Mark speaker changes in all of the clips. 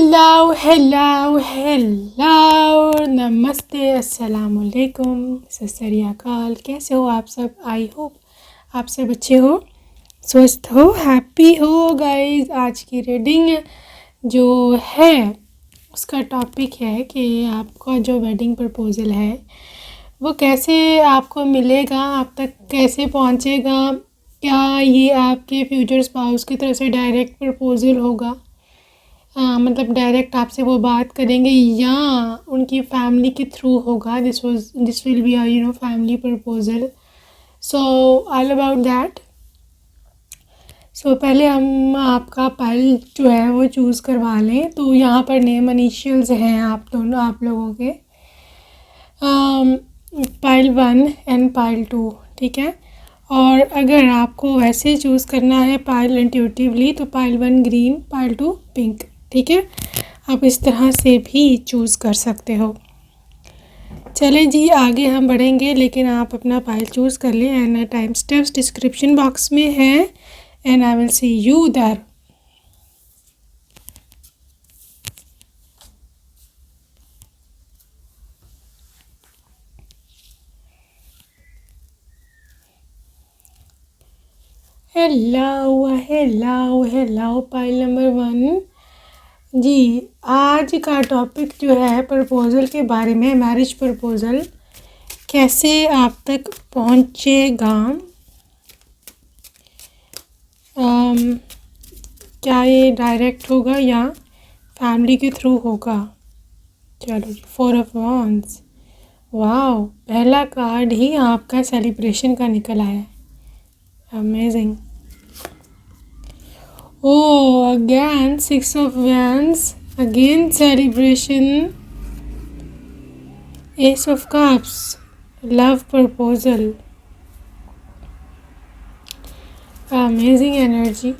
Speaker 1: Hello hello hello, नमस्ते, अस्सलाम वालेकुम, सत श्री अकाल। कैसे हो आप सब? आई होप आप सब अच्छे हो, स्वस्थ हो, हैप्पी हो। गाइस, आज की रीडिंग जो है उसका टॉपिक है कि आपका जो वेडिंग प्रपोज़ल है वो कैसे आपको मिलेगा, आप तक कैसे पहुंचेगा। क्या ये आपके फ्यूचर स्पाउस की तरफ से डायरेक्ट प्रपोज़ल होगा, मतलब डायरेक्ट आपसे वो बात करेंगे, या उनकी फैमिली के थ्रू होगा। This will be family proposal. So all about that. So पहले हम आपका पाइल जो है वो चूज़ करवा लें। तो यहाँ पर नेम इनिशियल्स हैं आप लोगों के, पाइल 1 एंड पाइल 2, ठीक है। और अगर आपको वैसे चूज़ करना है पाइल इंट्यूटिवली तो पाइल 1 ग्रीन, पाइल 2 पिंक, ठीक है। आप इस तरह से भी चूज़ कर सकते हो। चलें जी, आगे हम बढ़ेंगे, लेकिन आप अपना पाइल चूज़ कर लें। And time steps description box में है, and I will see you there. Hello hello hello, pile number 1 जी। आज का टॉपिक जो है प्रपोज़ल के बारे में, मैरिज प्रपोज़ल कैसे आप तक पहुंचेगा। क्या ये डायरेक्ट होगा या फैमिली के थ्रू होगा। चलो जी, 4 ऑफ वॉन्ड्स। वाओ, पहला कार्ड ही आपका सेलिब्रेशन का निकल आया है। Amazing. Oh, again 6 of Wands, again celebration, Ace of Cups, love proposal, amazing energy,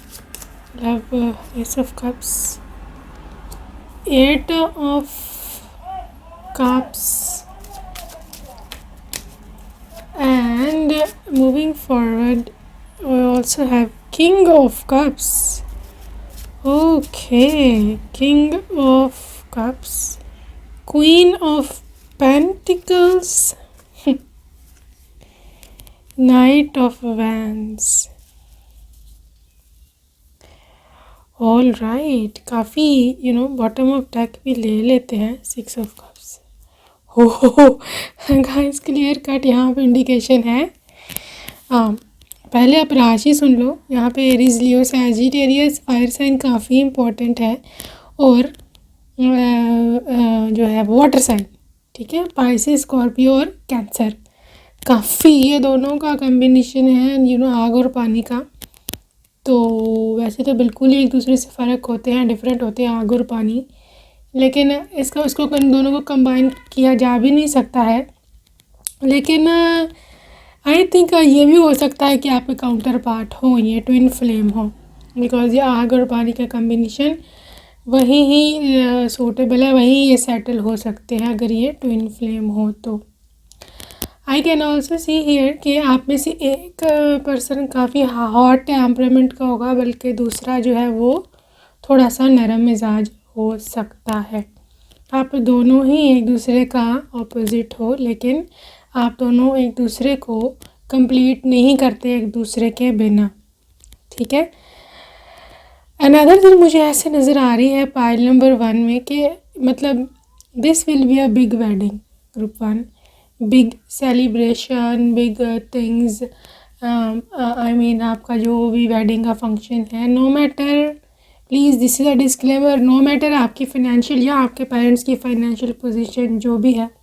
Speaker 1: love, Ace of Cups, 8 of Cups, and moving forward we also have King of Cups. Okay, King of Cups, Queen of Pentacles, Knight of Wands. All right, काफ़ी bottom of deck भी ले लेते हैं। 6 of cups. हो guys, clear cut यहाँ पे indication है। पहले आप राशि सुन लो। यहाँ पे एरीज, लियो, सैजिटेरियस, फायर साइन काफ़ी इम्पोर्टेंट है, और जो है वाटर साइन, ठीक है। पाइसेस, स्कॉर्पियो और कैंसर, काफ़ी ये दोनों का कॉम्बिनेशन है, आग और पानी का। तो वैसे तो बिल्कुल ही एक दूसरे से फ़र्क होते हैं, डिफरेंट होते हैं आग और पानी, लेकिन इसको इन दोनों को कंबाइन किया जा भी नहीं सकता है। लेकिन आई थिंक ये भी हो सकता है कि आपके काउंटर पार्ट हो, ये ट्विन फ्लेम हो, बिकॉज ये आग और पानी का कम्बिनेशन वही ही सूटेबल है, वही ये सेटल हो सकते हैं अगर ये ट्विन फ्लेम हो तो। आई कैन ऑल्सो सी हियर कि आप में से एक पर्सन काफ़ी हॉट टेम्परामेंट का होगा, बल्कि दूसरा जो है वो थोड़ा सा नरम मिजाज हो सकता है। आप दोनों ही एक दूसरे का ऑपोजिट हो, लेकिन आप दोनों एक दूसरे को कंप्लीट नहीं करते एक दूसरे के बिना, ठीक है। अनदर थिंग मुझे ऐसे नज़र आ रही है पाइल नंबर 1 में कि मतलब this will be a big wedding, group 1, big celebration, big things. I mean आपका जो भी वेडिंग का फंक्शन है, no matter, please this is a disclaimer, no matter आपकी फ़ाइनेंशियल या आपके पेरेंट्स की फ़ाइनेंशियल पोजीशन जो भी है,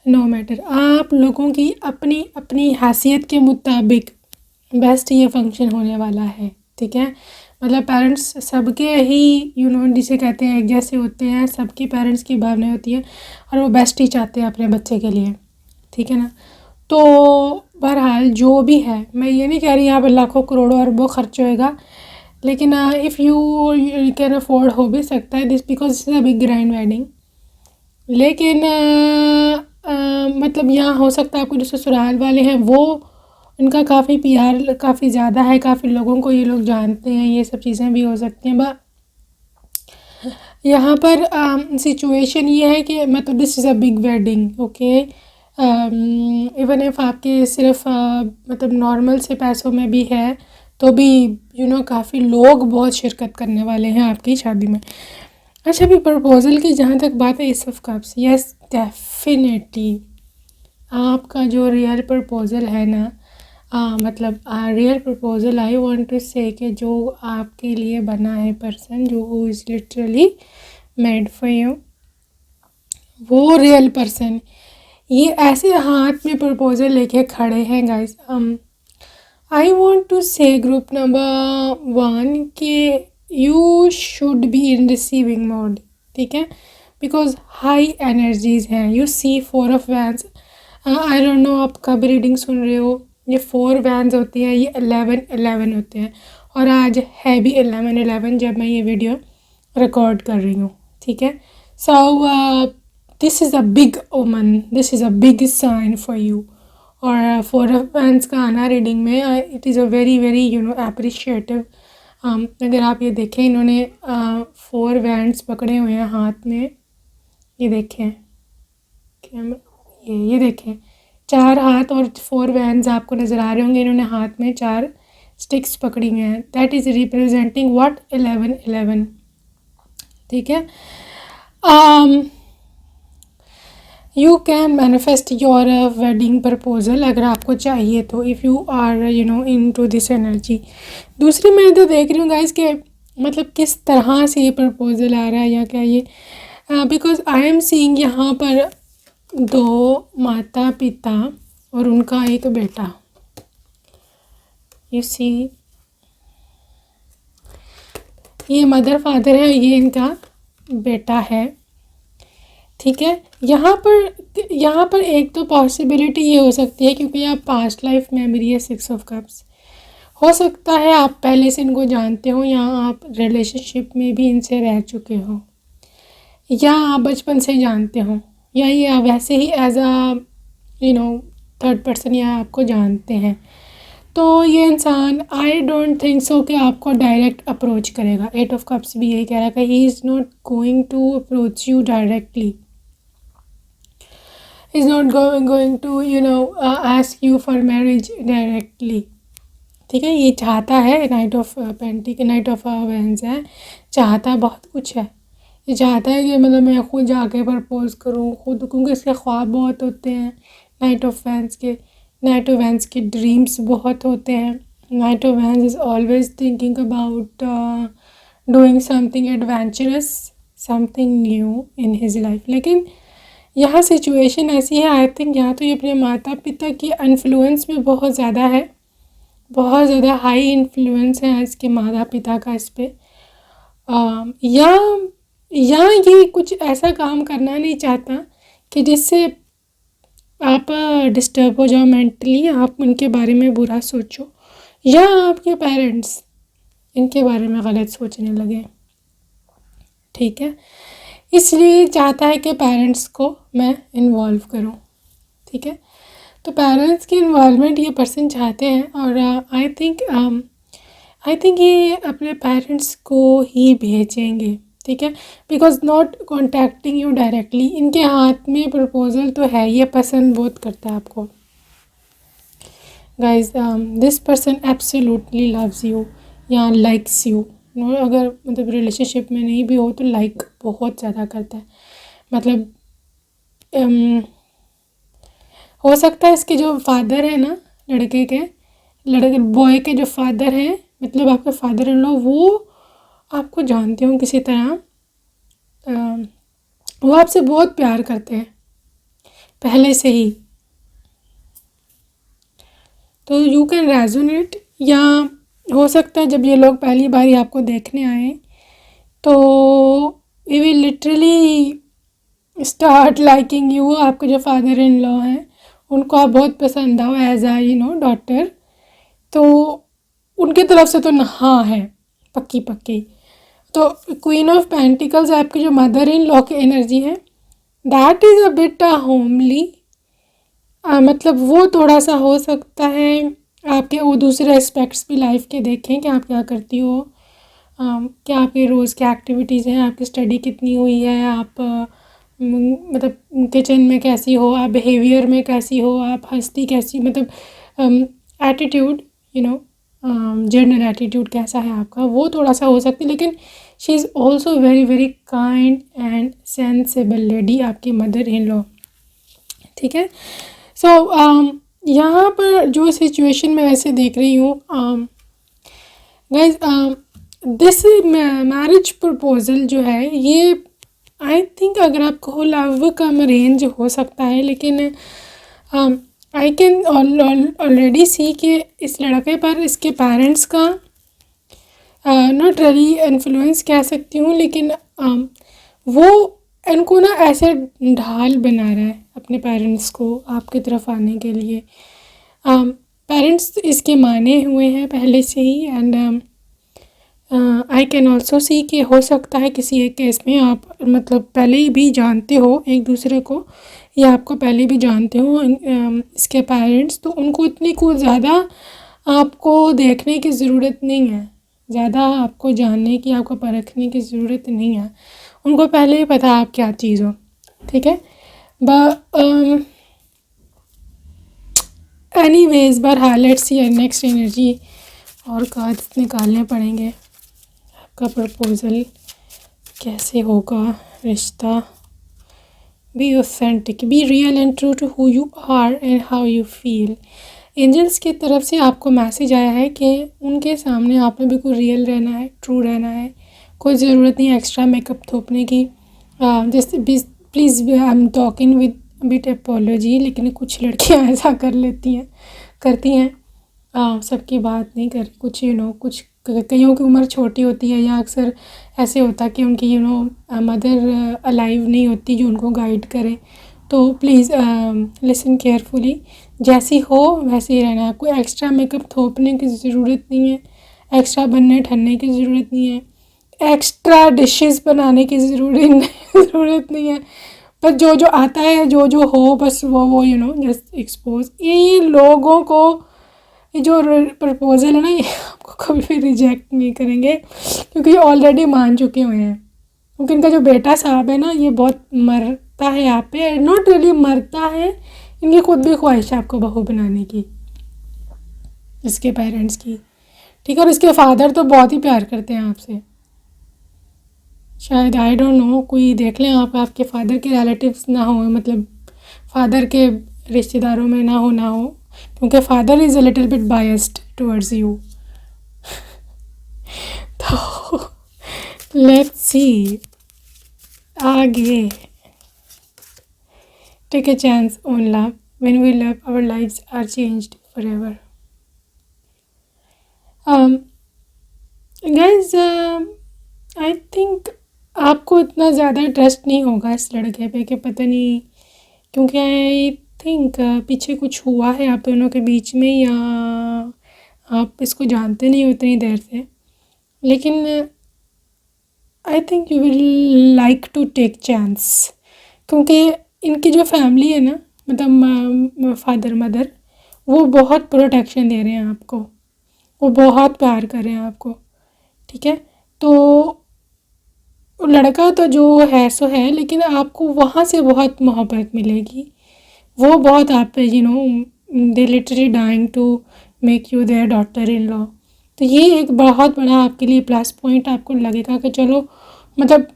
Speaker 1: नो मैटर, आप लोगों की अपनी अपनी हैसियत के मुताबिक बेस्ट ये फंक्शन होने वाला है, ठीक है। मतलब पेरेंट्स सबके ही जिसे कहते हैं एक जैसे होते हैं, सबकी पेरेंट्स की भावनाएं होती हैं और वो बेस्ट ही चाहते हैं अपने बच्चे के लिए, ठीक है ना। तो बहरहाल जो भी है, मैं ये नहीं कह रही यहाँ पर लाखों करोड़ों अरबों खर्च होएगा, लेकिन इफ़ यू कैन अफोर्ड हो भी सकता है this, because this is a big grand wedding. लेकिन मतलब यहाँ हो सकता है आपको जो ससुराल वाले हैं वो उनका काफ़ी प्यार काफ़ी ज़्यादा है, काफ़ी लोगों को ये लोग जानते हैं, ये सब चीज़ें भी हो सकती हैं। यहाँ पर सिचुएशन ये है कि मतलब this is a big wedding, okay. Even if आपके सिर्फ मतलब नॉर्मल से पैसों में भी है तो भी काफ़ी लोग बहुत शिरकत करने वाले हैं आपकी शादी में। अच्छा, अभी प्रपोज़ल की जहाँ तक बात है, ace of cups, yes definitely आपका जो रियल प्रपोज़ल है ना, मतलब real proposal I want to say कि जो आपके लिए बना है पर्सन, जो who is literally made for you, वो रियल पर्सन ये ऐसे हाथ में प्रपोज़ल लेके खड़े हैं guys. I want to say group number 1 कि you should be in receiving mode, ठीक है, बिकॉज हाई एनर्जीज हैं। You C 4 of vents, I don't know आप कब रीडिंग सुन रहे हो। ये 4 वैंस होती हैं, ये 11 होते हैं, और आज है भी 11 जब मैं ये वीडियो रिकॉर्ड कर रही हूँ, ठीक है। So this is a big omen, this is a big sign for you. और 4 ऑफ वैंस का आना रीडिंग में, it is a very very appreciative. अगर आप ये देखें, इन्होंने 4 वैंड्स पकड़े हुए हैं हाथ में, ये देखें कैमरा, ये देखें 4 हाथ और 4 वैंड्स आपको नज़र आ रहे होंगे। इन्होंने हाथ में 4 स्टिक्स पकड़ी हुई हैं, दैट इज़ रिप्रेजेंटिंग व्हाट, 11, ठीक है। You can manifest your wedding proposal अगर आपको चाहिए तो, if you are into this energy. दूसरी मैं तो देख रही हूँ गाइस कि मतलब किस तरह से ये प्रपोज़ल आ रहा है या क्या ये, बिकॉज आई एम सीइंग यहाँ पर 2 माता पिता और उनका एक बेटा। यू सी, ये मदर फादर है, ये इनका बेटा है, ठीक है। यहाँ पर एक तो पॉसिबिलिटी ये हो सकती है, क्योंकि आप पास्ट लाइफ मेमोरी है 6 ऑफ कप्स, हो सकता है आप पहले से इनको जानते हो, या आप रिलेशनशिप में भी इनसे रह चुके हो, या आप बचपन से जानते हो, या ये वैसे ही एज अ थर्ड पर्सन या आपको जानते हैं। तो ये इंसान आई डोंट थिंक सो कि आपको डायरेक्ट अप्रोच करेगा। 8 ऑफ कप्स भी यही कह रहा है कि he is not going to approach you directly, is not going to ask you for marriage directly, ठीक है। ये चाहता है, night of pentacle, night of vents है, चाहता बहुत कुछ है। ये चाहता है कि मतलब मैं खुद जाके प्रपोज करूँ खुद, क्योंकि इसके ख्वाब बहुत होते हैं नाइट ऑफ वैंस के। नाइट ऑफ वैंस के ड्रीम्स बहुत होते हैं। Night of vents is always thinking about doing something adventurous, something new in his life. लेकिन यहाँ सिचुएशन ऐसी है, आई थिंक यहाँ तो ये अपने माता पिता की इन्फ्लुएंस में बहुत ज़्यादा है, बहुत ज़्यादा हाई इन्फ्लुएंस है इसके माता पिता का इस पर, या ये कुछ ऐसा काम करना नहीं चाहता कि जिससे आप डिस्टर्ब हो जाओ मेंटली, आप उनके बारे में बुरा सोचो, या आपके पेरेंट्स इनके बारे में गलत सोचने लगे, ठीक है। इसलिए चाहता है कि पेरेंट्स को मैं इन्वॉल्व करूं, ठीक है। तो पेरेंट्स की इन्वॉल्वमेंट ये पर्सन चाहते हैं, और आई थिंक ये अपने पेरेंट्स को ही भेजेंगे, ठीक है, because not contacting you directly. इनके हाथ में प्रपोज़ल तो है, ये पसंद बहुत करता है आपको guys. This person absolutely loves you या लाइक्स यू, अगर मतलब रिलेशनशिप में नहीं भी हो तो लाइक बहुत ज़्यादा करता है। मतलब हो सकता है इसके जो फादर है ना, लड़के बॉय के जो फादर हैं, मतलब आपके फादर इन लॉ, वो आपको जानते हो किसी तरह, वो आपसे बहुत प्यार करते हैं पहले से ही। तो यू कैन रेजोनेट, या हो सकता है जब ये लोग पहली बार आपको देखने आए तो we will literally start liking you. आपके जो फादर इन लॉ हैं उनको आप बहुत पसंद आओ एज आ डॉटर, तो उनकी तरफ से तो हाँ है पक्की पक्की। तो क्वीन ऑफ पेंटिकल्स आपकी जो मदर इन लॉ की एनर्जी है, that is a bit homely, मतलब वो थोड़ा सा हो सकता है आपके वो दूसरे एस्पेक्ट्स भी लाइफ के देखें कि आप क्या करती हो, क्या आपकी रोज़ क्या एक्टिविटीज़ हैं, आपकी स्टडी कितनी हुई है, आप मतलब किचन में कैसी हो, आप बिहेवियर में कैसी हो, आप हंसती कैसी, मतलब attitude, you know general attitude कैसा है आपका, वो थोड़ा सा हो सकती है। लेकिन she is also very very kind and sensible lady, आपकी मदर इन लॉ, ठीक है। सो यहाँ पर जो सिचुएशन मैं ऐसे देख रही हूँ गाइज, दिस मैरिज प्रपोजल जो है ये आई थिंक अगर आप कहो लव कम अरेंज हो सकता है, लेकिन आई कैन ऑलरेडी सी कि इस लड़के पर इसके पेरेंट्स का नॉट रियली इन्फ्लुएंस कह सकती हूँ, लेकिन वो इनको ना ऐसे ढाल बना रहा है अपने पेरेंट्स को आपकी तरफ आने के लिए। पेरेंट्स इसके माने हुए हैं पहले से ही, and I can also see कि हो सकता है किसी एक केस में आप मतलब पहले ही भी जानते हो एक दूसरे को, या आपको पहले भी जानते हो इसके पेरेंट्स, तो उनको इतनी कुछ ज़्यादा आपको देखने की ज़रूरत नहीं है, ज़्यादा आपको जानने की, आपको परखने की ज़रूरत नहीं है, उनको पहले ही पता आप क्या चीज़ हो, ठीक है। एनीवेज बहरहाल लेट्स सी नेक्स्ट एनर्जी और कार्ड्स निकालने पड़ेंगे। आपका प्रपोज़ल कैसे होगा, रिश्ता, be authentic, be real and true to who you are and how you feel. Angels की तरफ से आपको मैसेज आया है कि उनके सामने आपने बिल्कुल रियल रहना है, ट्रू रहना है, कोई ज़रूरत नहीं एक्स्ट्रा मेकअप थोपने की। जैसे please I am talking with bit apology, लेकिन कुछ लड़कियां ऐसा कर लेती हैं, करती हैं, सबकी बात नहीं कर, कुछ कुछ कईयों की उम्र छोटी होती है, या अक्सर ऐसे होता है कि उनकी मदर अलाइव नहीं होती जो उनको गाइड करे। तो प्लीज़ लिसन केयरफुली, जैसी हो वैसे ही रहना है, कोई एक्स्ट्रा मेकअप थोपने की ज़रूरत नहीं है, एक्स्ट्रा बनने ठनने की ज़रूरत नहीं है, एक्स्ट्रा डिशेस बनाने की ज़रूरत नहीं है, पर जो जो आता है जो जो हो बस वो जस्ट एक्सपोज। ये लोगों को ये जो प्रपोज़ल है ना, ये आपको कभी भी रिजेक्ट नहीं करेंगे, क्योंकि ये ऑलरेडी मान चुके हुए हैं। क्योंकि इनका जो बेटा साहब है ना, ये बहुत मरता है आप पे, नॉट रियली मरता है, इनकी खुद भी ख्वाहिश है आपको बहू बनाने की, इसके पेरेंट्स की, ठीक है। और इसके फादर तो बहुत ही प्यार करते हैं आपसे, शायद आई डोंट नो, कोई देख लें आप, आपके फादर के रिलेटिव्स ना हो, मतलब फादर के रिश्तेदारों में ना हो, क्योंकि father is a little bit biased towards you. तो लेट्स सी आगे। Take a chance on love, when we love our lives are changed forever. Guys I think आपको इतना ज़्यादा ट्रस्ट नहीं होगा इस लड़के पे कि पता नहीं, क्योंकि आई थिंक पीछे कुछ हुआ है आप दोनों के बीच में, या आप इसको जानते नहीं हो उतनी देर से, लेकिन I think you will like to take chance, क्योंकि इनकी जो फैमिली है ना, मतलब फादर मदर, वो बहुत प्रोटेक्शन दे रहे हैं आपको, वो बहुत प्यार कर रहे हैं आपको, ठीक है। तो लड़का तो जो है सो है, लेकिन आपको वहाँ से बहुत मोहब्बत मिलेगी, वो बहुत आप पे they literally dying to make you their daughter in law. तो ये एक बहुत बड़ा आपके लिए प्लस पॉइंट आपको लगेगा कि चलो, मतलब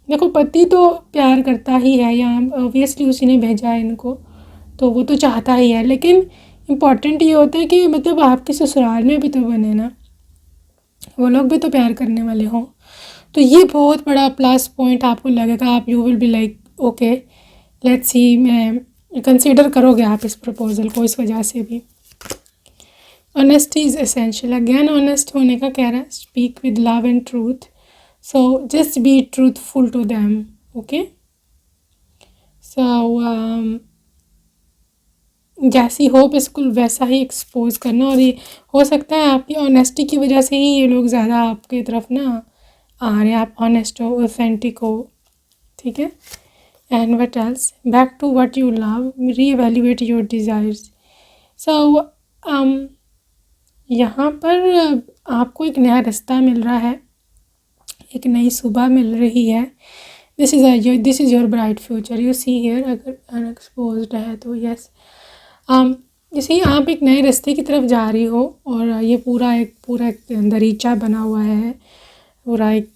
Speaker 1: देखो पति तो प्यार करता ही है, या ऑब्वियसली उसी ने भेजा है इनको, तो वो तो चाहता ही है, लेकिन इम्पॉर्टेंट ये होता है कि मतलब आपके ससुराल में भी तो बने ना, वो लोग भी तो प्यार करने वाले हों। तो ये बहुत बड़ा प्लस पॉइंट आपको लगेगा, आप you will be like okay let's see, मैं कंसीडर करोगे आप इस प्रपोज़ल को इस वजह से भी। Honesty is essential, again honest होने का कह रहा है, speak with love and truth, so just be truthful to them, okay. So जैसी हो बिल्कुल वैसा ही एक्सपोज करना, और ये हो सकता है आपकी ऑनेस्टी की वजह से ही ये लोग ज़्यादा आपकी तरफ ना आ रहे हैं, आप ऑनेस्ट हो, ऑथेंटिक हो, ठीक है। And what else, back to what you love, reevaluate your desires. So यहाँ पर आपको एक नया रास्ता मिल रहा है, एक नई सुबह मिल रही है। This is your bright future. You see here, अगर अनएक्सपोज्ड है तो यस, जैसे आप एक नए रास्ते की तरफ जा रही हो और ये पूरा एक दरीचा बना हुआ है, पूरा एक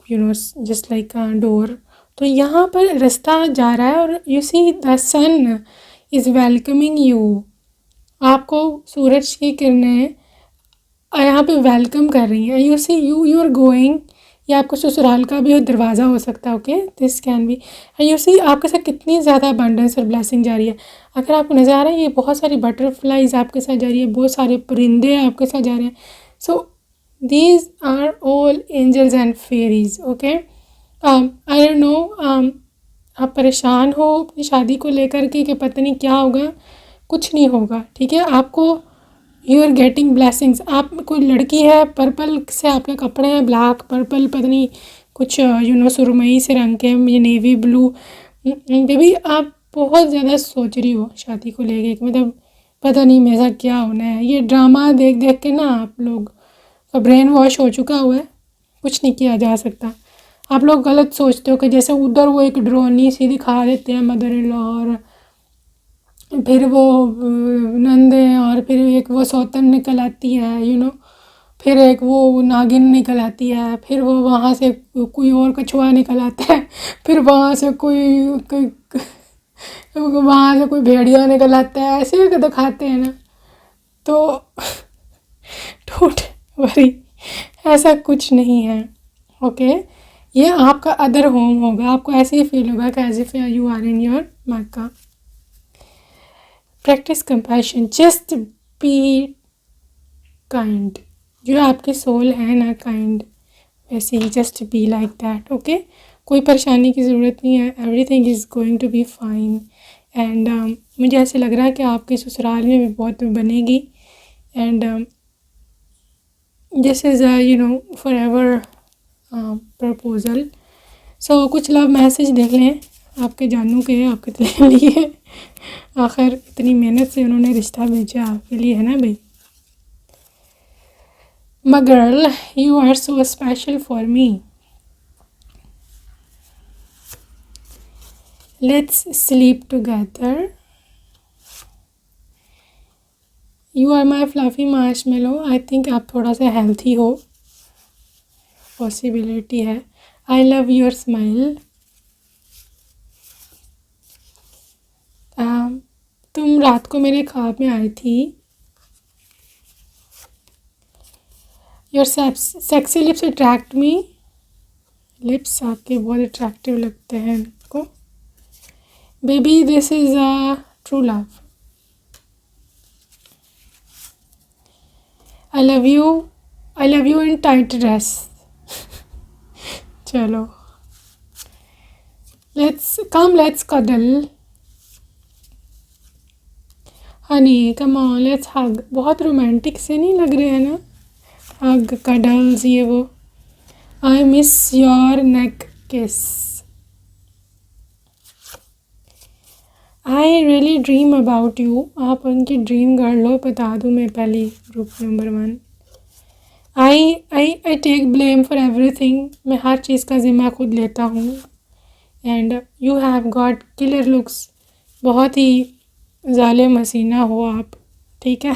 Speaker 1: जस्ट लाइक डोर। तो यहाँ पर रास्ता जा रहा है और you see the sun is welcoming you. आपको सूरज की किरणें यहाँ पे वेलकम कर रही हैं। You see you are going, या आपको ससुराल का भी दरवाज़ा हो सकता है। Okay, this can be. You see आपके साथ कितनी ज़्यादा अबंडेंस और ब्लेसिंग जा रही है। अगर आपको नज़र आ रहा है, ये बहुत सारी बटरफ्लाइज आपके साथ जा रही है, बहुत सारे परिंदे आपके साथ जा रहे हैं। So these are all angels and fairies. Okay, I don't know, आप परेशान हो अपनी शादी को लेकर के कि पता नहीं क्या होगा। कुछ नहीं होगा, ठीक है। आपको यू आर गेटिंग ब्लेसिंग्स। आप कोई लड़की है, पर्पल से आपके कपड़े हैं, ब्लैक पर्पल पता नहीं कुछ सुरमई से रंग के, ये नेवी ब्लू। बेबी आप बहुत ज़्यादा सोच रही हो शादी को लेके, मतलब पता नहीं मेरे साथ क्या होना है। ये ड्रामा देख देख के ना आप लोग का ब्रेन वॉश हो चुका हुआ है, कुछ नहीं किया जा सकता। आप लोग गलत सोचते हो कि जैसे उधर वो एक ड्रोनी सी दिखा देते हैं मदर इन लॉ, और फिर वो नंदे, और फिर एक वो सौतन निकल आती है फिर एक वो नागिन निकल आती है, फिर वो वहाँ से कोई और कछुआ निकल आता है, फिर वहाँ से कोई भेड़िया निकल आता है, ऐसे दिखाते हैं ना। तो डोंट वरी, ऐसा कुछ नहीं है। ओके, ये आपका अदर होम होगा। आपको ऐसे ही फील होगा कि as if you are in your Mecca. Practice compassion, just be kind. जो आपकी सोल है ना काइंड, वैसे ही just be like that. Okay, कोई परेशानी की ज़रूरत नहीं है, everything is going to be fine. And मुझे ऐसे लग रहा है कि आपके ससुराल में भी बहुत बनेगी। And this is forever proposal. So कुछ लव मैसेज देख लें आपके जानू के, आपके लिए। आखिर इतनी मेहनत से उन्होंने रिश्ता भेजा आपके लिए, है ना भाई। My girl, you are so special for me. Let's sleep together. You are my fluffy marshmallow. I think आप थोड़ा सा हेल्थी हो, पॉसिबिलिटी है। I love your smile. तुम रात को मेरे ख्वाब में आई थी। Your sexy lips attract me. Lips आपके बहुत अट्रैक्टिव लगते हैं इनको। Baby this is a true love. I love you in tight dress. चलो let's cuddle. Honey come on let's hug. बहुत रोमांटिक से नहीं लग रहे हैं ना, हग कडल्स ये वो। I miss your neck kiss. I really dream about you. आप उनकी ड्रीम गर्ल हो, बता दूँ मैं पहली, group number 1। I take blame for everything. मैं हर चीज़ का ज़िम्मा खुद लेता हूँ। And you have got killer looks. बहुत ही ज़ालिम हसीना हो आप, ठीक है।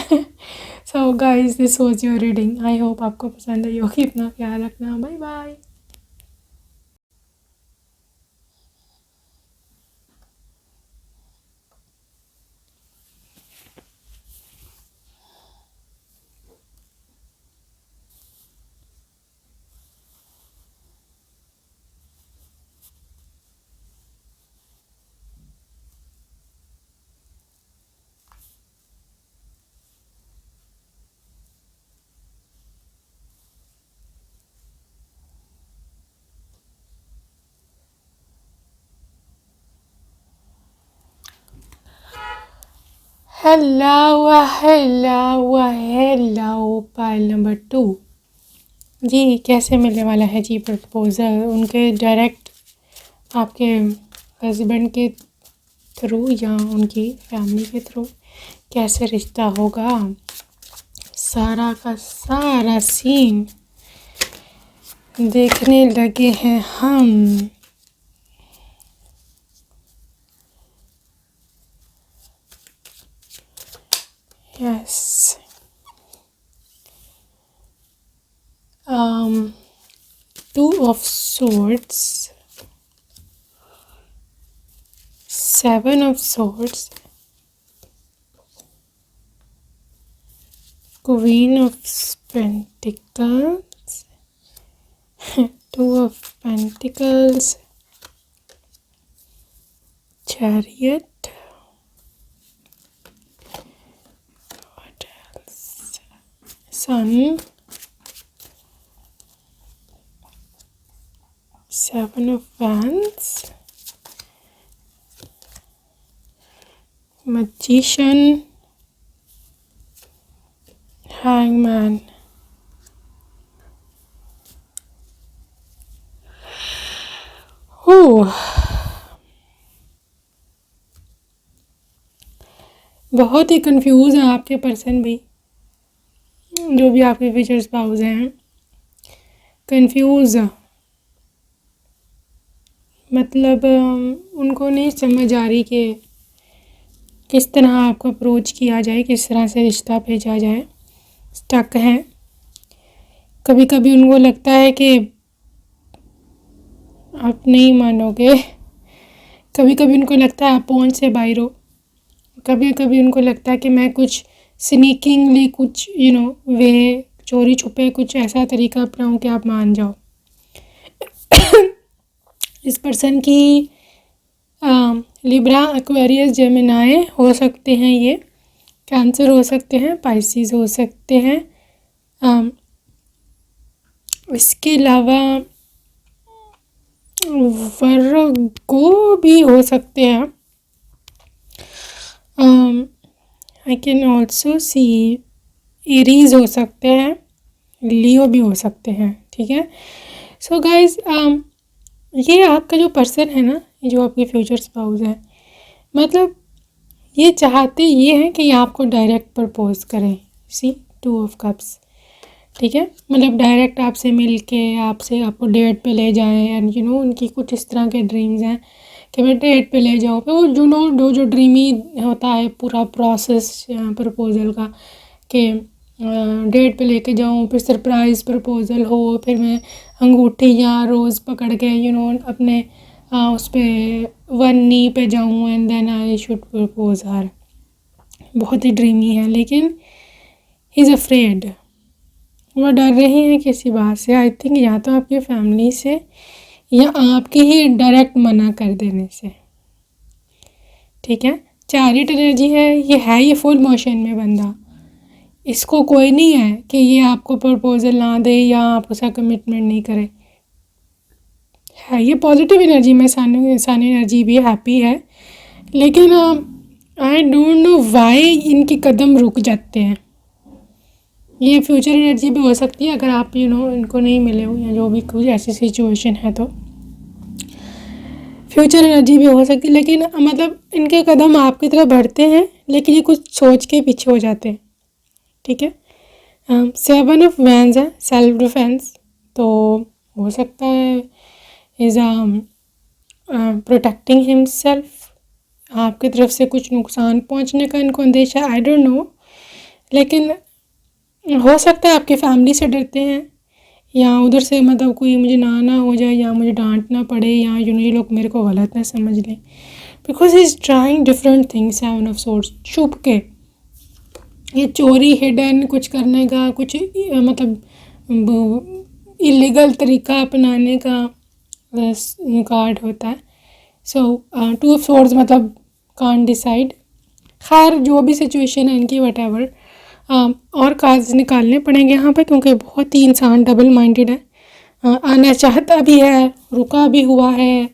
Speaker 1: So guys, this was your reading. I hope आपको पसंद आई होगी। अपना ख्याल रखना, bye bye. Hello pile number 2 जी। कैसे मिलने वाला है जी प्रपोज़ल? उनके डायरेक्ट आपके हस्बैंड के थ्रू या उनकी फैमिली के थ्रू? कैसे रिश्ता होगा? सारा का सारा सीन देखने लगे हैं हम। Yes, two of swords, seven of swords, queen of pentacles, two of pentacles, chariot, what else? Sun, seven of wands, magician, hangman. बहुत ही कंफ्यूज है आपके पर्सन भी, जो भी आपके फ्यूचर स्पाउस हैं, कंफ्यूज। मतलब उनको नहीं समझ आ रही कि किस तरह आपको अप्रोच किया जाए, किस तरह से रिश्ता भेजा जाए। स्टक हैं। कभी कभी उनको लगता है कि आप नहीं मानोगे, कभी कभी उनको लगता है आप पहुंच से बाहर हो, कभी कभी उनको लगता है कि मैं कुछ स्नीकिंगली कुछ वे चोरी छुपे कुछ ऐसा तरीका अपनाऊं कि आप मान जाओ। इस पर्सन की लिब्रा, एक्वेरियस, जेमिनाई हो सकते हैं, ये कैंसर हो सकते हैं, पाइसिस हो सकते हैं। इसके अलावा वर्गो भी हो सकते हैं। आई कैन ऑल्सो सी एरीज हो सकते हैं, लियो भी हो सकते हैं। ठीक है, सो गाइज ये आपका जो पर्सन है ना, जो आपके फ्यूचर स्पाउस है, मतलब ये चाहते ये हैं कि ये आपको डायरेक्ट प्रपोज करें। सी, टू ऑफ कप्स। ठीक है, मतलब डायरेक्ट आपसे मिल के आपको डेट पे ले जाएं, एंड उनकी कुछ इस तरह के ड्रीम्स हैं कि मैं डेट पे ले जाऊँ। वो जो ड्रीमी होता है पूरा प्रोसेस प्रपोज़ल का, कि डेट पे लेके जाऊँ, फिर सरप्राइज़ प्रपोज़ल हो, फिर मैं अंगूठी या रोज़ पकड़ के अपने उस पर वन नी पे जाऊँ and then I should propose her. बहुत ही ड्रीमी है, लेकिन ही इज़ अफ्रेड। वो डर रहे हैं किसी बात से। आई थिंक या तो आपकी फैमिली से या आपके ही डायरेक्ट मना कर देने से। ठीक है, चैरियट एनर्जी है, ये फुल मोशन में बंदा। इसको कोई नहीं है कि ये आपको प्रपोजल ना दे या आप उसका कमिटमेंट नहीं करे। है ये पॉजिटिव एनर्जी में, सन एनर्जी भी हैप्पी है, लेकिन आई डोंट नो वाई इनके कदम रुक जाते हैं। ये फ्यूचर एनर्जी भी हो सकती है अगर आप इनको नहीं मिले हो या जो भी कुछ ऐसी सिचुएशन है, तो फ्यूचर एनर्जी भी हो सकती है। लेकिन मतलब इनके कदम आपकी तरफ बढ़ते हैं, लेकिन ये कुछ सोच के पीछे हो जाते हैं। ठीक है, सेवन ऑफ वैंड्स है, सेल्फ डिफेंस। तो हो सकता है इज़ प्रोटेक्टिंग हिमसेल्फ, आपकी तरफ से कुछ नुकसान पहुंचने का इनको अंदेशा, आई डोंट नो। लेकिन हो सकता है आपकी फैमिली से डरते हैं, या उधर से मतलब कोई मुझे ना हो जाए, या मुझे डांट ना पड़े, या ये लोग मेरे को गलत ना समझ लें, because he is trying different things. Seven of swords, छुप के ये चोरी, हिडन कुछ करने का, कुछ मतलब इलीगल तरीका अपनाने का कार्ड होता है। सो टू ऑफ सोर्ड्स मतलब कांट डिसाइड। खैर जो भी सिचुएशन है इनकी, वट एवर, और कार्ड्स निकालने पड़ेंगे यहाँ पे, क्योंकि बहुत ही इंसान डबल माइंडेड है। आना चाहता भी है, रुका भी हुआ है,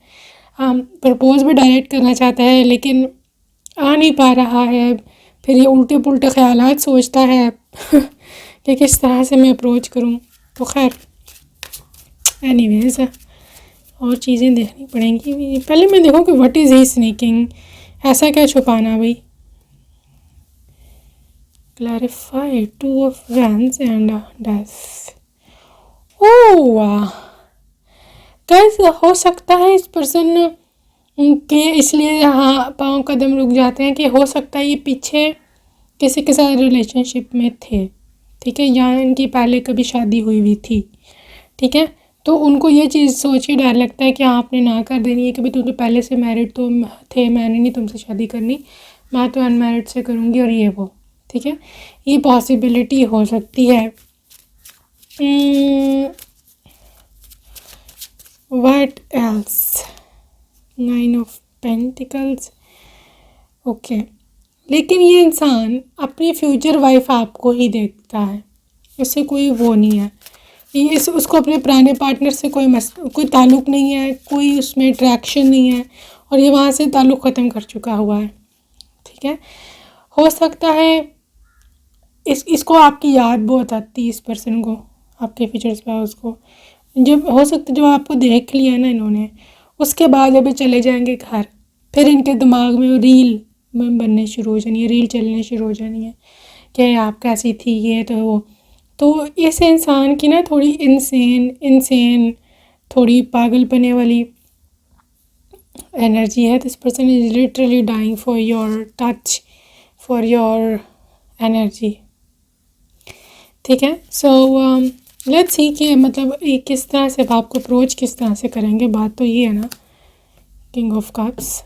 Speaker 1: प्रपोज भी डायरेक्ट करना चाहता है, लेकिन आ नहीं पा रहा है। फिर ये उल्टे पुल्टे ख्यालात सोचता है कि किस तरह से मैं अप्रोच करूँ। तो खैर एनीवेज, और चीज़ें देखनी पड़ेंगी। पहले मैं देखूँ कि व्हाट इज़ ही स्नीकिंग, ऐसा क्या छुपाना भाई। Clarify, two of wands and death. Oh कैसे हो सकता है इस पर्सन के, इसलिए हाँ पाँव कदम रुक जाते हैं कि हो सकता है ये पीछे किसी के साथ रिलेशनशिप में थे, ठीक है, या इनकी पहले कभी शादी हुई हुई थी, ठीक है। तो उनको ये चीज़ सोच के डर लगता है कि आपने ना कर देनी है, कभी तुम तो पहले से मैरिड तो थे, मैंने नहीं तुमसे शादी करनी, मैं तो अनमैरिड से करूँगी और ये वो, ठीक है, ये पॉसिबिलिटी हो सकती है। What else, 9 of pentacles, okay. लेकिन ये इंसान अपनी फ्यूचर वाइफ आपको ही देखता है, उससे कोई वो नहीं है, ये उसको अपने पुराने पार्टनर से कोई ताल्लुक़ नहीं है, कोई उसमें अट्रैक्शन नहीं है, और ये वहाँ से ताल्लुक़ ख़त्म कर चुका हुआ है, ठीक है। हो सकता है इसको आपकी याद बहुत आती है, इस पर्सन को, आपके फ्यूचर स्पाउस को, जब हो सकता है जब आपको देख लिया ना इन्होंने, उसके बाद अभी चले जाएंगे घर, फिर इनके दिमाग में वो रील बनने शुरू हो जानी है, रील चलने शुरू हो जानी है कि आप कैसी थी, ये तो वो। तो इस इंसान की ना थोड़ी इंसेन थोड़ी पागलपने वाली एनर्जी है। This person is literally dying for your touch, for your energy, ठीक है। सो लेट्स सी कि मतलब ये किस तरह से आपको अप्रोच किस तरह से करेंगे। बात तो ये है ना, king of cups,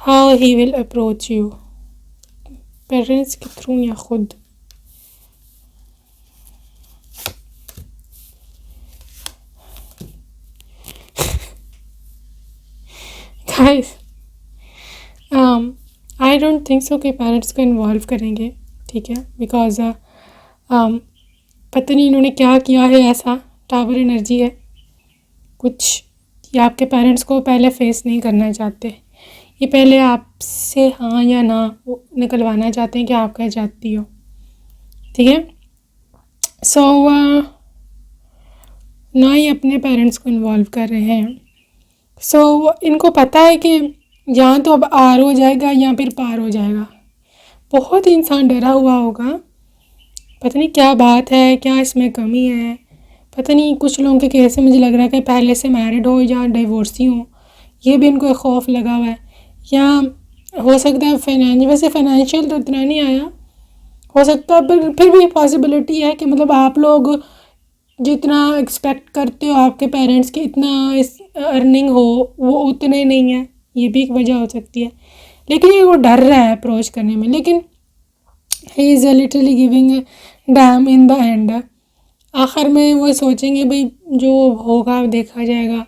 Speaker 1: how he will approach you, parents के थ्रू या खुद। Guys I don't think so कि पेरेंट्स को इन्वॉल्व करेंगे, ठीक है, बिकॉज पता नहीं इन्होंने क्या किया है ऐसा, टावर एनर्जी है कुछ, ये आपके पेरेंट्स को पहले फेस नहीं करना चाहते, ये पहले आपसे हाँ या ना निकलवाना चाहते हैं कि आप क्या चाहती हो, ठीक है। सो ना ही अपने पेरेंट्स को इन्वॉल्व कर रहे हैं। सो इनको पता है कि यहाँ तो अब आर हो जाएगा या फिर पार हो जाएगा। बहुत इंसान डरा हुआ होगा, पता नहीं क्या बात है, क्या इसमें कमी है, पता नहीं। कुछ लोगों के केस में मुझे लग रहा है कि पहले से मैरिड हो या डिवोर्सी हो, ये भी इनको एक खौफ लगा हुआ है। या हो सकता है वैसे फाइनेंशियल तो इतना नहीं आया, हो सकता है पर फिर भी पॉसिबिलिटी है कि मतलब आप लोग जितना एक्सपेक्ट करते हो आपके पेरेंट्स की इतना इस अर्निंग हो, वो उतने नहीं है, ये भी एक वजह हो सकती है। लेकिन ये वो डर रहा है अप्रोच करने में, लेकिन he is literally giving dam in the end. आखिर में वो सोचेंगे भाई जो होगा देखा जाएगा,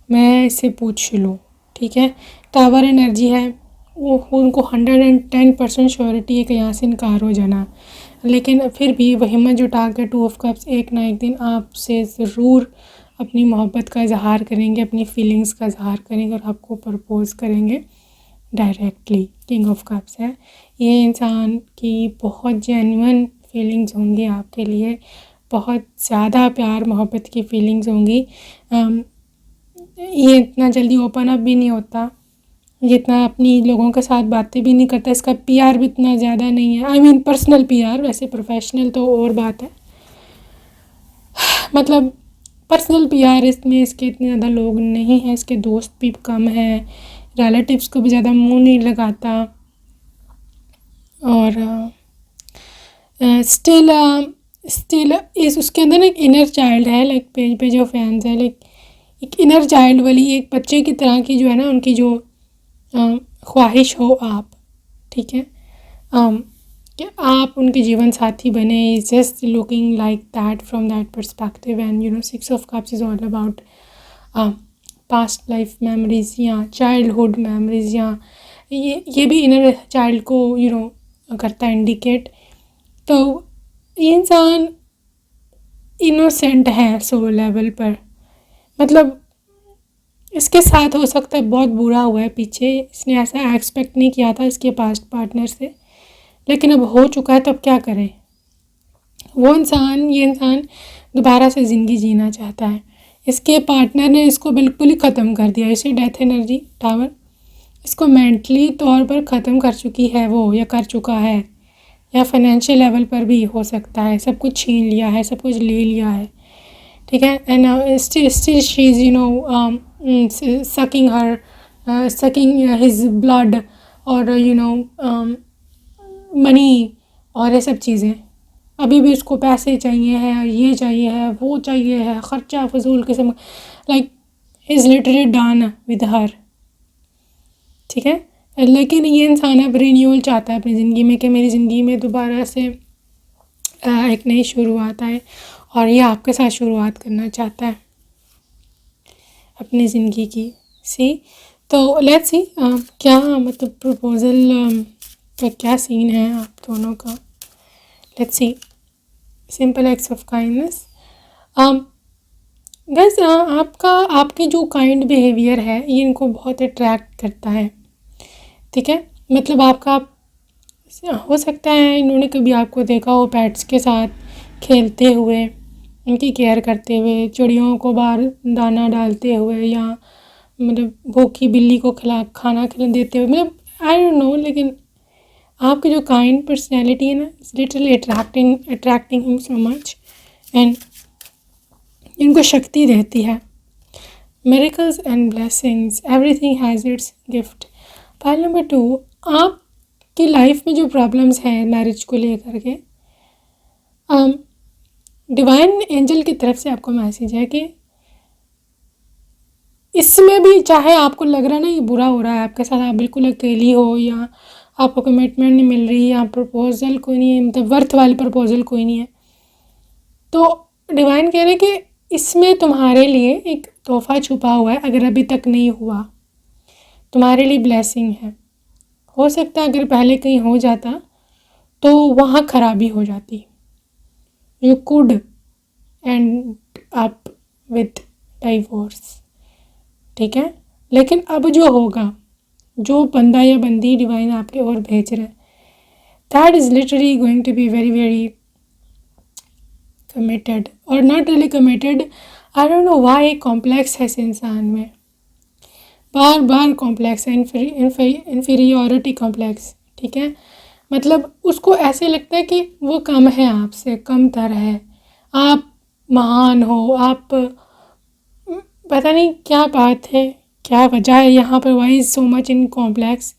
Speaker 1: मैं इससे पूछ लूँ, ठीक है। टावर एनर्जी है, वो उनको 110% श्योरिटी है कि यहाँ से इनकार हो जाना, लेकिन फिर भी वो हिम्मत जुटा के 2 ऑफ कप्स एक ना एक दिन आपसे ज़रूर अपनी मोहब्बत का इजहार करेंगे, अपनी फीलिंग्स का इजहार करेंगे और आपको प्रपोज़ करेंगे डायरेक्टली। किंग ऑफ कप्स है, ये इंसान की बहुत जेन्युइन फीलिंग्स होंगी आपके लिए, बहुत ज़्यादा प्यार मोहब्बत की फीलिंग्स होंगी। ये इतना जल्दी ओपन अप भी नहीं होता, ये इतना अपनी लोगों के साथ बातें भी नहीं करता, इसका पीआर भी इतना ज़्यादा नहीं है, आई मीन पर्सनल पीआर, वैसे प्रोफेशनल तो और बात है, मतलब पर्सनल पीआर इसमें इसके इतने ज़्यादा लोग नहीं हैं, इसके दोस्त भी कम हैं, रिलेटिव्स को भी ज़्यादा मुंह नहीं लगाता, और स्टिल इस उसके अंदर एक इनर चाइल्ड है, लाइक पेज पे जो फैंस है, लाइक एक इनर चाइल्ड वाली एक बच्चे की तरह की जो है ना उनकी जो ख्वाहिश हो आप, ठीक है, कि आप उनके जीवन साथी बने, is just looking like that from that perspective. And 6 of cups is all about past life memories या चाइल्डहुड मेमोरीज, या ये भी इनर चाइल्ड को करता है इंडिकेट। तो ये इंसान इनोसेंट है सोल लेवल पर, मतलब इसके साथ हो सकता है बहुत बुरा हुआ है पीछे, इसने ऐसा एक्सपेक्ट नहीं किया था इसके पास्ट पार्टनर से, लेकिन अब हो चुका है तो अब क्या करें। ये इंसान दोबारा से ज़िंदगी जीना चाहता है, इसके पार्टनर ने इसको बिल्कुल ही ख़त्म कर दिया, इसे डेथ एनर्जी टावर इसको मेंटली तौर पर ख़त्म कर चुकी है वो, या कर चुका है, या फाइनेंशियल लेवल पर भी हो सकता है, सब कुछ छीन लिया है, सब कुछ ले लिया है, ठीक है, and still she is sucking his blood और मनी और ये सब चीज़ें, अभी भी उसको पैसे चाहिए हैं, ये चाहिए है, वो चाहिए है, ख़र्चा फजूल किस्म, like is literally done with her. ठीक है, लेकिन ये इंसान अब रिन्यूअल चाहता है अपनी ज़िंदगी में कि मेरी ज़िंदगी में दोबारा से एक नई शुरुआत आए, और ये आपके साथ शुरुआत करना चाहता है अपनी ज़िंदगी की। सी, तो लेट्स सी क्या मतलब प्रपोज़ल का क्या सीन है आप दोनों का। Let's see, simple acts of kindness. Gas आपके जो काइंड बिहेवियर है ये इनको बहुत अट्रैक्ट करता है। ठीक है, मतलब आपका हो सकता है इन्होंने कभी आपको देखा हो पेट्स के साथ खेलते हुए, उनकी केयर करते हुए, चिड़ियों को बाहर दाना डालते हुए, या मतलब भूखी बिल्ली को खाना खिला देते हुए, मतलब आई डोंट नो, लेकिन आपकी जो काइंड पर्सनैलिटी है ना, it's literally attracting him so much, and इनको शक्ति देती है। Miracles and blessings, everything has its gift. Point number 2, आपकी लाइफ में जो प्रॉब्लम्स हैं मैरिज को लेकर के, डिवाइन एंजल की तरफ से आपको मैसेज है कि इसमें भी चाहे आपको लग रहा है ना ये बुरा हो रहा है आपके साथ, आप बिल्कुल अकेली हो, या आपको कमिटमेंट नहीं मिल रही, या प्रपोज़ल कोई नहीं है, मतलब वर्थ वाली प्रपोज़ल कोई नहीं है, तो डिवाइन कह रहे हैं कि इसमें तुम्हारे लिए एक तोहफ़ा छुपा हुआ है। अगर अभी तक नहीं हुआ, तुम्हारे लिए ब्लेसिंग है। हो सकता है अगर पहले कहीं हो जाता तो वहाँ खराबी हो जाती, you could and up with divorce. ठीक है, लेकिन अब जो होगा, जो बंदा या बंदी डिवाइन आपके ओर भेज रहा है, that is literally going to be very very committed, और not really committed. I don't know why एक कॉम्प्लेक्स है इस इंसान में, बार बार कॉम्प्लेक्स है, इन्फीरियॉरिटी कॉम्प्लेक्स। ठीक है, मतलब उसको ऐसे लगता है कि वो कम है, आपसे कम तर है, आप महान हो, आप पता नहीं क्या बात है, क्या वजह है यहाँ पर, why is so much in complex,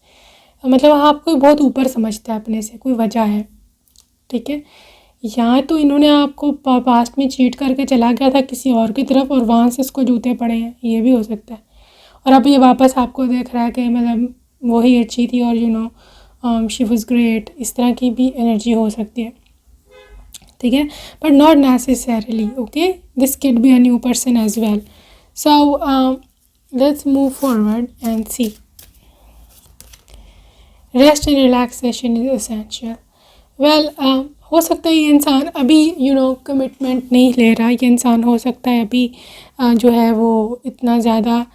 Speaker 1: मतलब आपको बहुत ऊपर समझता है अपने से, कोई वजह है। ठीक है, या तो इन्होंने आपको पास्ट में चीट करके चला गया था किसी और की तरफ, और वहाँ से इसको जूते पड़े हैं, ये भी हो सकता है, और अब ये वापस आपको देख रहा है कि मतलब वही अच्छी थी, और शी वाज ग्रेट, इस तरह की भी एनर्जी हो सकती है। ठीक है, but not necessarily, okay, this can be a new person as well. So let's move forward and see. Rest and relaxation is essential. Well, हो सकता है ये इंसान अभी कमिटमेंट नहीं ले रहा, ये इंसान हो सकता है अभी जो है वो इतना ज़्यादा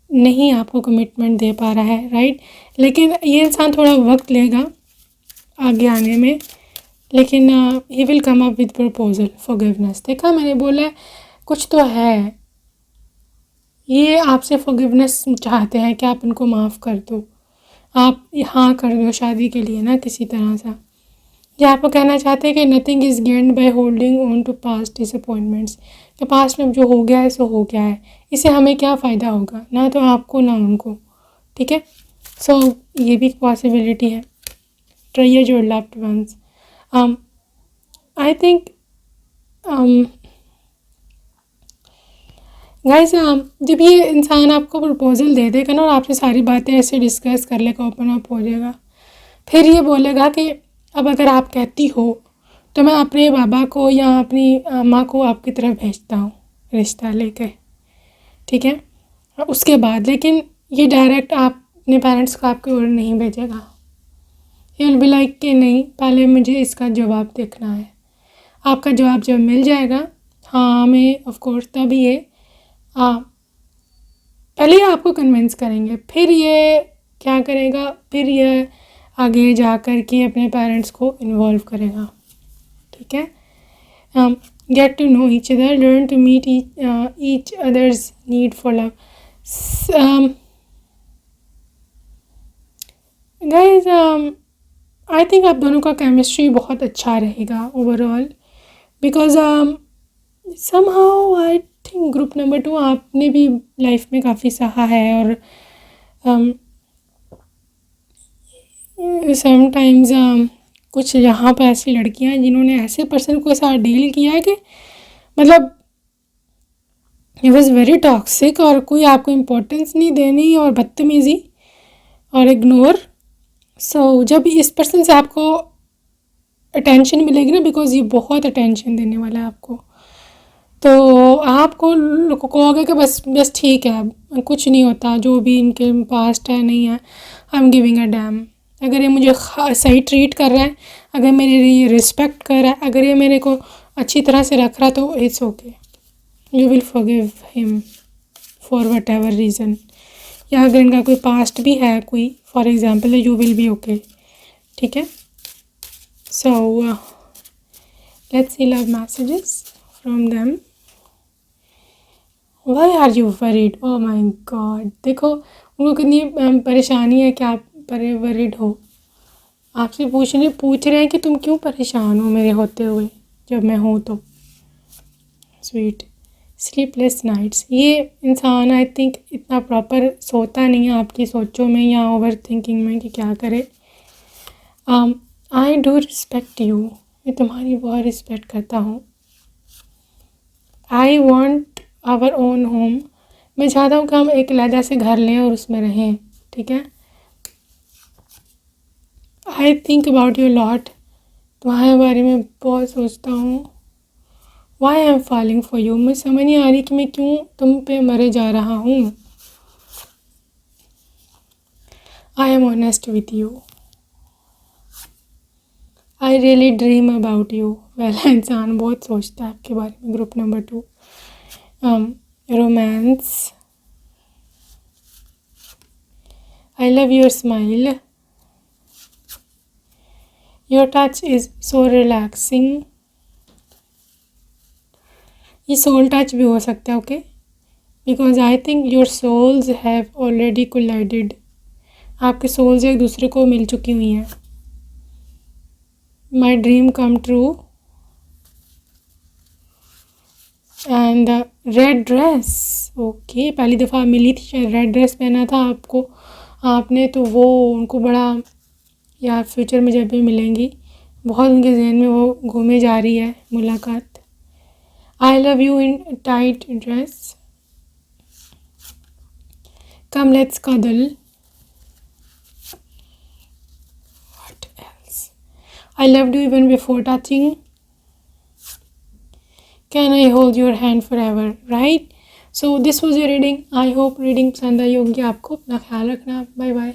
Speaker 1: नहीं आपको कमिटमेंट दे पा रहा है, राइट, लेकिन ये इंसान थोड़ा वक्त लेगा आगे आने में, लेकिन he will come up with proposal forgiveness. देखा, मैंने बोला कुछ तो है, ये आपसे फॉरगिवनेस चाहते हैं कि आप इनको माफ़ कर दो, आप हाँ कर दो शादी के लिए ना किसी तरह से। ये आपको कहना चाहते हैं कि nothing is gained by holding on to past disappointments, कि पास्ट में जो हो गया है सो हो गया है, इससे हमें क्या फ़ायदा होगा, ना तो आपको ना उनको। ठीक है, सो ये भी पॉसिबिलिटी है। Try your loved ones. I think guys, जब ये इंसान आपको प्रपोजल दे देगा ना, और आपसे सारी बातें ऐसे डिस्कस कर लेगा, ओपन अप हो जाएगा, फिर ये बोलेगा कि अब अगर आप कहती हो तो मैं अपने बाबा को या अपनी माँ को आपकी तरफ भेजता हूँ रिश्ता लेके। ठीक है, उसके बाद लेकिन ये डायरेक्ट आप अपने पेरेंट्स को आपकी ओर नहीं भेजेगा, ही विल बी लाइक कि नहीं, पहले मुझे इसका जवाब देखना है। आपका जवाब जब मिल जाएगा, हाँ मैं ऑफ कोर्स, तभी ये पहले आपको कन्विंस करेंगे, फिर ये क्या करेगा, फिर ये आगे जा कर के अपने पेरेंट्स को इन्वॉल्व करेगा। ठीक है, get to know each other, learn to meet each others need for love. Guys, I think आप दोनों का केमिस्ट्री बहुत अच्छा रहेगा overall, because somehow I think group number 2 आपने भी लाइफ में काफ़ी सहा है, और समटाइम्स कुछ यहाँ पे ऐसी लड़कियां हैं जिन्होंने ऐसे पर्सन के साथ डील किया है कि मतलब इट वॉज़ वेरी टॉक्सिक, और कोई आपको इम्पोर्टेंस नहीं देनी और बदतमीज़ी और इग्नोर। सो जब इस पर्सन से आपको अटेंशन मिलेगी ना, बिकॉज ये बहुत अटेंशन देने वाला है आपको, तो आपको कहोगे कि बस बस ठीक है, अब कुछ नहीं होता, जो भी इनके पास्ट है नहीं है, I am giving a dam. अगर ये मुझे सही ट्रीट कर रहा है, अगर मेरे लिए रिस्पेक्ट कर रहा है, अगर ये मेरे को अच्छी तरह से रख रहा है, तो it's okay, you will forgive him for whatever reason. या अगर इनका कोई पास्ट भी है कोई, for example, you will be okay. ठीक है, so let's see love messages from them. Why are you worried? Oh my God, देखो उनको कितनी परेशानी है कि आप वरीड हो। आपसे पूछ रहे हैं कि तुम क्यों परेशान हो मेरे होते हुए, जब मैं हूँ तो। स्वीट स्लीपलेस नाइट्स, ये इंसान आई थिंक इतना प्रॉपर सोता नहीं है आपकी सोचों में या ओवर थिंकिंग में कि क्या करे। आई डू रिस्पेक्ट यू, मैं तुम्हारी बहुत रिस्पेक्ट करता हूँ। I want our own home, मैं चाहता हूँ कि हम एक अलग से घर लें और उसमें रहें। ठीक है, I think about you lot, तुम्हारे बारे में बहुत सोचता हूँ। Why I am falling for you, मुझे समझ नहीं आ रही कि मैं क्यों तुम पे मरे जा रहा हूँ। I am honest with you, I really dream about you. पहला इंसान बहुत सोचता है आपके बारे में। Group number 2, romance, I love your smile, your touch is so relaxing. ये सोल टच भी हो सकता है, okay, because I think your souls have already collided, आपके सोल्स एक दूसरे को मिल चुकी हुई हैं। My dream come true, and red dress, okay, पहली दफ़ा मिली थी शायद, रेड ड्रेस पहना था आपको आपने, तो वो उनको बड़ा, या फ्यूचर में जब भी मिलेंगी बहुत उनके जहन में वो घूमे जा रही है मुलाकात। आई love you in tight dress, come let's cuddle, what else, I loved you even before touching, can I hold your hand forever, right? So this was your reading. I hope reading पसंद आई होगी आपको। अपना ख्याल रखना, bye bye.